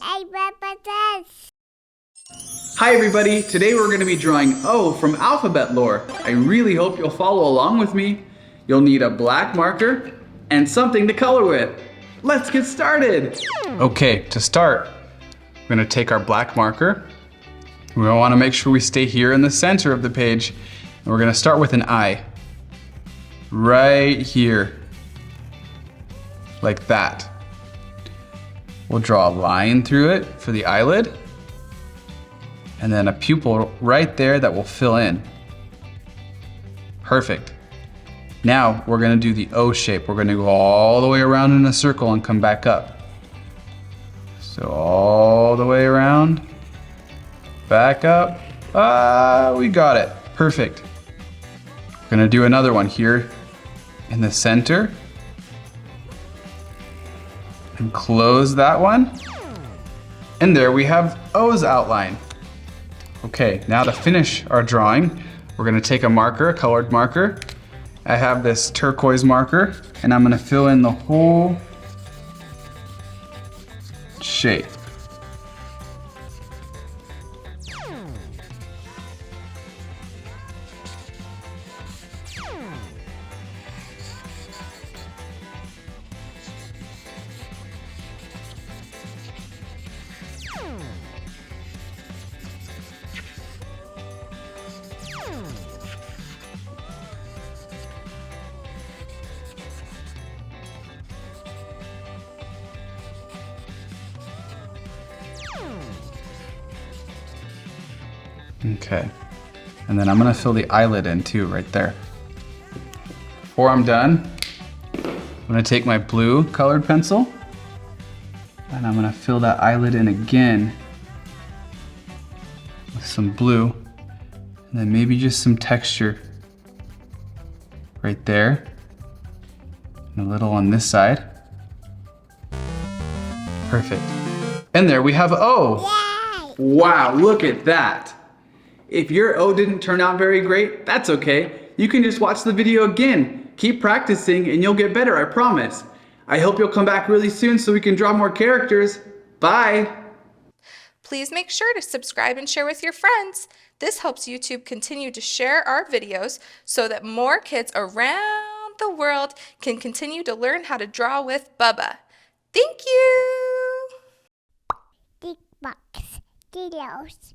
Hey, Bubba does. Hi everybody, today we're going to be drawing O from alphabet lore. I really hope you'll follow along with me. You'll need a black marker and something to color with. Let's get started! Okay, to start, we're going to take our black marker. We want to make sure we stay here in the center of the page. And we're going to start with an I. Right here. Like that. We'll draw a line through it for the eyelid. And then a pupil right there that will fill in. Perfect. Now we're gonna do the O shape. We're gonna go all the way around in a circle and come back up. So all the way around, back up. We got it, perfect. We're gonna do another one here in the center. And close that one. And there we have O's outline. Okay, now to finish our drawing, we're gonna take a marker, a colored marker. I have this turquoise marker, and I'm gonna fill in the whole shape. Okay, and then I'm gonna fill the eyelid in too, right there. Before I'm done, I'm gonna take my blue colored pencil and I'm gonna fill that eyelid in again with some blue, and then maybe just some texture right there, and a little on this side. Perfect. And there we have O. Yay! Wow, look at that. If your O didn't turn out very great, that's okay. You can just watch the video again. Keep practicing and you'll get better, I promise. I hope you'll come back really soon so we can draw more characters. Bye! Please make sure to subscribe and share with your friends. This helps YouTube continue to share our videos so that more kids around the world can continue to learn how to draw with Bubba. Thank you! Big box. Delos.